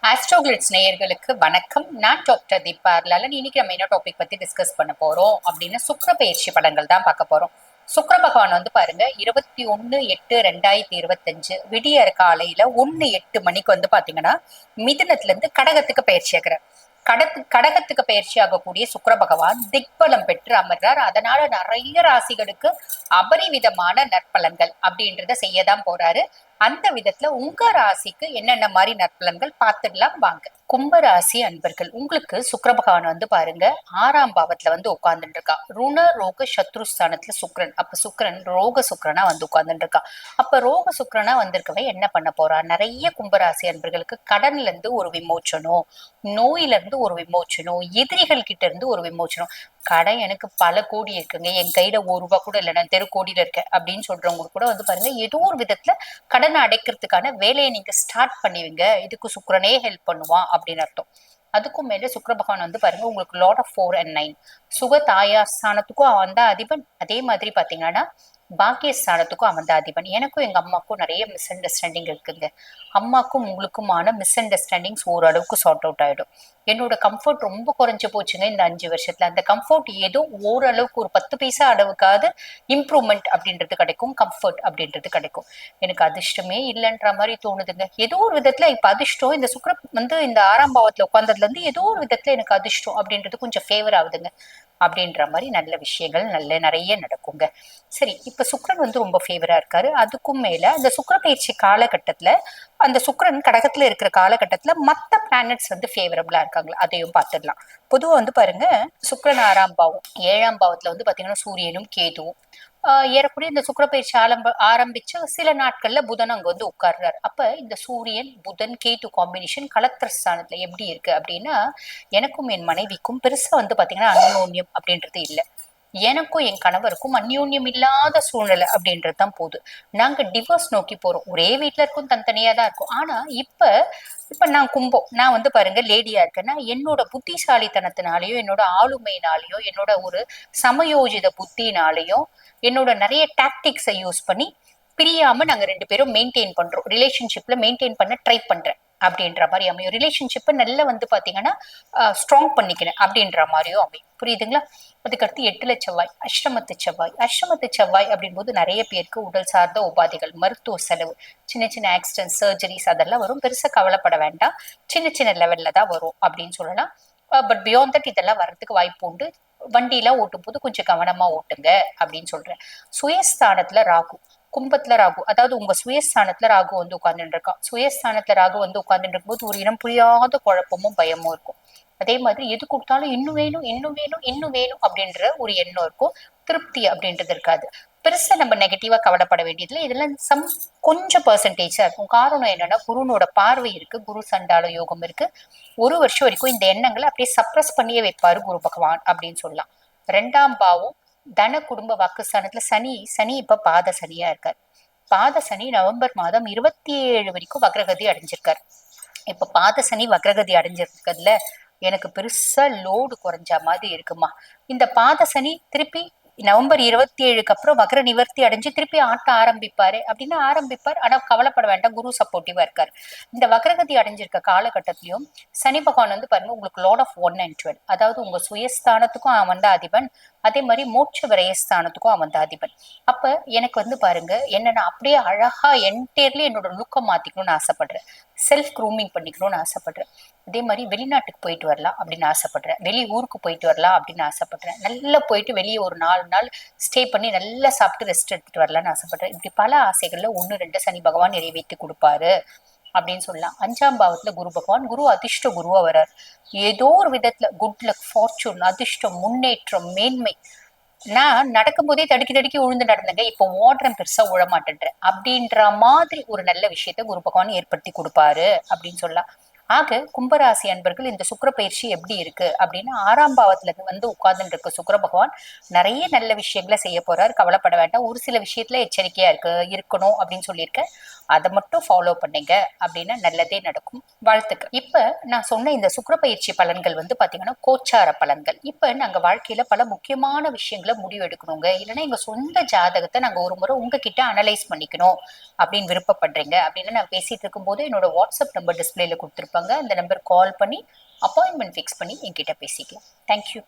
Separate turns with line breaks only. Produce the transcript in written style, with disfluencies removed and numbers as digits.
ஆஸ்ட்ரோகிளிட்ஸ் நேயர்களுக்கு வணக்கம். நான் டாக்டர் தீபா லாலன். இன்னைக்கு நம்ம என்ன டாபிக் பத்தி டிஸ்கஸ் பண்ண போறோம் அப்படின்னு சுக்கிர பயிற்சி படங்கள் தான் பார்க்க போறோம். சுக்கிர பகவான் வந்து பாருங்க 21/8/2025 விடியற் காலையில 1:08 வந்து பாத்தீங்கன்னா மிதுனத்துல இருந்து கடகத்துக்கு பயிற்சி ஆகிறார். கடகத்துக்கு பயிற்சி ஆகக்கூடிய சுக்கிர பகவான் திக்பலம் பெற்று அமர்றார். அதனால நிறைய ராசிகளுக்கு அபரிவிதமான நற்பலன்கள் அப்படின்றத செய்யதான் போறாரு. அந்த விதத்துல உங்க ராசிக்கு என்னென்ன மாதிரி நற்பலன்கள் பார்த்துடலாம் வாங்க. கும்பராசி அன்பர்கள், உங்களுக்கு சுக்கிர பகவான் வந்து பாருங்க 6ஆம் பாவத்துல வந்து உட்கார்ந்துட்டு இருக்கா. ருண ரோக சத்ருஸ்தானத்துல சுக்கிரன். அப்ப சுக்கிரன் ரோக சுக்கிரனா வந்து உட்கார்ந்துட்டு இருக்கா. அப்ப ரோக சுக்கிரனா வந்திருக்கவன் என்ன பண்ண போறா? நிறைய கும்பராசி அன்பர்களுக்கு கடன்ல இருந்து ஒரு விமோச்சனம், நோயில இருந்து ஒரு விமோச்சனம், எதிரிகள் கிட்ட இருந்து ஒரு விமோச்சனம். கடன் எனக்கு பல கோடி இருக்குங்க, என் கையில 1 ரூபா கூட இல்லை, நான் தெரு கோடியில இருக்கேன் அப்படின்னு சொல்றவங்க கூட வந்து பாருங்க ஏதோ ஒரு விதத்துல கடனை அடைக்கிறதுக்கான வேலையை நீங்க ஸ்டார்ட் பண்ணுவீங்க. இதுக்கு சுக்கிரனே ஹெல்ப் பண்ணுவான் அப்படின்னு அர்த்தம். அதுக்கும் மேல சுக்கிர பகவான் வந்து பாருங்க உங்களுக்கு லார்ட் ஆஃப் 4 and 9 சுக தாயாஸ்தானத்துக்கும் அவன் தான் அதிபன். அதே மாதிரி பாத்தீங்கன்னா பாக்கியஸ்தானத்துக்கும் அவன் தான் அதிபன். எனக்கும் எங்க அம்மாக்கும் நிறைய மிஸ் அண்டர்ஸ்டாண்டிங் இருக்குங்க. அம்மாக்கும் உங்களுக்குமான மிஸ் அண்டர்ஸ்டாண்டிங்ஸ் ஓரளவுக்கு சார்ட் அவுட் ஆயிடும். என்னோட கம்ஃபர்ட் ரொம்ப குறைஞ்சு போச்சுங்க இந்த 5 வருஷத்துல. அந்த கம்ஃபர்ட் ஏதோ ஓரளவுக்கு ஒரு 10 பைசா அளவுக்காவது இம்ப்ரூவ்மெண்ட் அப்படின்றது கிடைக்கும், கம்ஃபர்ட் அப்படின்றது கிடைக்கும். எனக்கு அதிர்ஷ்டமே இல்லைன்ற மாதிரி தோணுதுங்க. ஏதோ ஒரு விதத்துல இப்ப அதிர்ஷ்டம் இந்த சுக்கிர வந்து இந்த 6ஆம் பாவத்துல உட்கார்ந்ததுல இருந்து ஏதோ ஒரு விதத்துல எனக்கு அதிர்ஷ்டம் அப்படின்றது கொஞ்சம் ஃபேவர் ஆகுதுங்க. அப்படின்ற மாதிரி நல்ல விஷயங்கள் நிறைய நடக்குங்க. சரி, இப்ப சுக்கிரன் வந்து ரொம்ப ஃபேவரா இருக்காரு. அதுக்கும் மேல அந்த சுக்கிர பயிற்சி காலகட்டத்துல அந்த சுக்கிரன் கடகத்துல இருக்கிற காலகட்டத்துல மத்த பிளானட்ஸ் வந்து ஃபேவரபிளா இருக்காங்களா அதையும் பார்த்துடலாம். பொதுவா வந்து பாருங்க சுக்கிரன் 6ஆம் பாவம் 7ஆம் பாவத்துல வந்து பாத்தீங்கன்னா சூரியனும் கேதுவும் ஏறக்குறைய இந்த சுக்கிர பயிற்சி ஆரம்பிச்சு சில நாட்கள்ல புதன் அங்க வந்து உட்கார்றாரு. அப்ப இந்த சூரியன் புதன் கேது காம்பினேஷன் கலத்திர ஸ்தானத்துல எப்படி இருக்கு அப்படின்னா, எனக்கும் என் மனைவிக்கும் பெருசா வந்து பாத்தீங்கன்னா அந்யோன்யம் அப்படின்றது இல்ல. எனக்கும் என் கணவருக்கும் அந்யோன்யம் இல்லாத சூழ்நிலை அப்படின்றது தான் போகுது. நாங்க டிவோர்ஸ் நோக்கி போறோம். ஒரே வீட்டுல இருக்கும், தனித்தனியா தான் இருக்கும். ஆனா இப்ப இப்ப நான் கும்பம், நான் வந்து பாருங்க லேடியா இருக்கேன்னா என்னோட புத்திசாலித்தனத்தினாலேயோ என்னோட ஆளுமையினாலேயோ என்னோட ஒரு சமயோஜித புத்தினாலேயும் என்னோட நிறைய டாக்டிக்ஸை யூஸ் பண்ணி பிரியாம நாங்க 2 பேரும் மெயின்டைன் பண்றோம். ரிலேஷன்ஷிப்ல மெயின்டைன் பண்ண ட்ரை பண்றேன் அப்படின்ற மாதிரி அமையும். ரிலேஷன்ஷிப்பை நல்லா வந்து பாத்தீங்கன்னா ஸ்ட்ராங் பண்ணிக்கிறேன் அப்படின்ற மாதிரியும் அமையும். புரியுதுங்களா? அதுக்கடுத்து 8ல செவ்வாய், அஷ்டமத்து செவ்வாய் அப்படின் போது நிறைய பேருக்கு உடல் சார்ந்த உபாதைகள், மருத்துவ செலவு, சின்ன சின்ன ஆக்சிடென்ட், சர்ஜரிஸ் அதெல்லாம் வரும். பெருசா கவலைப்பட வேண்டாம், சின்ன சின்ன லெவல்ல தான் வரும் அப்படின்னு சொல்லலாம். பட் பியாண்ட் தட் இதெல்லாம் வர்றதுக்கு வாய்ப்பு உண்டு. வண்டியெல்லாம் ஓட்டும் போது கொஞ்சம் கவனமா ஓட்டுங்க அப்படின்னு சொல்றேன். சுயஸ்தானத்துல ராகு, கும்பத்துல ராகு, அதாவது உங்க சுயஸ்தானத்துல ராகு வந்து உட்கார்ந்துட்டு இருக்கான். சுயஸ்தானத்துல ராகு வந்து உட்கார்ந்துட்டு இருக்கும்போது ஒரு இனம் புரியாத குழப்பமும் பயமும் இருக்கும். அதே மாதிரி எது கொடுத்தாலும் இன்னும் வேணும், இன்னும் வேணும், இன்னும் வேணும் அப்படின்ற ஒரு எண்ணம் இருக்கும். திருப்தி அப்படின்றது இருக்காது. பெருசா நம்ம நெகட்டிவா கவலைப்பட வேண்டியதுல இதெல்லாம் கொஞ்சம் பெர்சன்டேஜா இருக்கும். காரணம் என்னன்னா குருனோட பார்வை இருக்கு, குரு சண்டால யோகம் இருக்கு. 1 வருஷம் வரைக்கும் இந்த எண்ணங்களை அப்படியே சப்ரஸ் பண்ணியே வைப்பாரு குரு பகவான் அப்படின்னு சொல்லலாம். 2ஆம் பாவம் தன குடும்ப வாக்குஸ்தானத்துல சனி. சனி இப்ப பாத சனியா இருக்காரு. பாத சனி நவம்பர் மாதம் 27 வரைக்கும் வக்ரகதி அடைஞ்சிருக்காரு. இப்ப பாத சனி வக்ரகதி அடைஞ்சிருக்கிறதுல எனக்கு பெருசா லோடு குறைஞ்ச மாதிரி இருக்குமா. இந்த பாத சனி திருப்பி நவம்பர் 27க்கு அப்புறம் வக்ர நிவர்த்தி அடைஞ்சு திருப்பி ஆட்ட ஆரம்பிப்பாரு அப்படின்னா ஆரம்பிப்பார். ஆனா கவலைப்பட வேண்டாம், குரு சப்போர்ட்டிவா இருக்காரு. இந்த வக்ரகதி அடைஞ்சிருக்க காலகட்டத்திலயும் சனி பகவான் வந்து பாருங்க உங்களுக்கு லார்ட் ஆஃப் 1 and 12, அதாவது உங்க சுயஸ்தானத்துக்கும் அவன் தான் அதிபன், அதே மாதிரி மோட்ச விரயஸ்தானத்துக்கும் அவன் தான் அதிபன். அப்ப எனக்கு வந்து பாருங்க என்னன்னா அப்படியே அழகா என்டையர்லி என்னோட லுக்கை மாத்திக்கணும்னு ஆசைப்படுறேன். செல்ஃப் க்ரூமிங் பண்ணிக்கணும்னு ஆசைப்படுறேன். அதே மாதிரி வெளிநாட்டுக்கு போயிட்டு வரலாம் அப்படின்னு ஆசைப்படுறேன். வெளி ஊருக்கு போயிட்டு வரலாம் அப்படின்னு ஆசைப்படுறேன். நல்லா போயிட்டு வெளியே ஒரு 4 நாள் ஸ்டே பண்ணி நல்லா சாப்பிட்டு ரெஸ்ட் எடுத்துட்டு வரலாம்னு ஆசைப்படுறேன். இப்படி பல ஆசைகள்ல 1 2 சனி பகவான் நிறைவேற்றி கொடுப்பாரு அப்படின்னு சொல்லலாம். 5ஆம் பாவத்துல குரு பகவான், குரு அதிர்ஷ்ட குருவா வர்றார். ஏதோ ஒரு விதத்துல குட் லக், ஃபார்ச்சூன், அதிர்ஷ்டம், முன்னேற்றம், மேன்மை. நான் நடக்கும் போதே தடுக்கி தடுக்கி உழுந்து நடந்தேங்க, இப்ப ஓடுறேன் பெருசா உழமாட்டேன்றேன் அப்படின்ற மாதிரி ஒரு நல்ல விஷயத்த குரு பகவான் ஏற்படுத்தி கொடுப்பாரு அப்படின்னு சொல்லலாம். ஆக கும்பராசி அன்பர்கள் இந்த சுக்கிர பயிற்சி எப்படி இருக்கு அப்படின்னா, 6ஆம் பாவத்துல வந்து உட்கார்ந்துட்டு இருக்க சுக்கிர பகவான் நிறைய நல்ல விஷயங்களை செய்ய போறாரு. கவலைப்பட வேண்டாம். ஒரு சில விஷயத்துல எச்சரிக்கையா இருக்கணும் அப்படின்னு சொல்லியிருக்கேன். அதை மட்டும் ஃபாலோ பண்ணீங்க அப்படின்னா நல்லதே நடக்கும். வாழ்த்துக்கள். இப்ப நான் சொன்ன இந்த சுக்கிர பயிற்சி பலன்கள் வந்து பாத்தீங்கன்னா கோச்சார பலன்கள். இப்ப நாங்க வாழ்க்கையில பல முக்கியமான விஷயங்களை முடிவு எடுக்கணுங்க. இல்லைன்னா எங்க சொந்த ஜாதகத்தை நாங்க ஒரு முறை உங்ககிட்ட அனலைஸ் பண்ணிக்கணும் அப்படின்னு விருப்பப்படுறீங்க அப்படின்னு நான் பேசிட்டு இருக்கும்போது என்னோட வாட்ஸ்அப் நம்பர் டிஸ்பிளேல கொடுத்துருப்பாங்க. அந்த நம்பர் கால் பண்ணி அப்பாயின்மெண்ட் ஃபிக்ஸ் பண்ணி என்கிட்ட பேசிக்கலாம். தேங்க்யூ.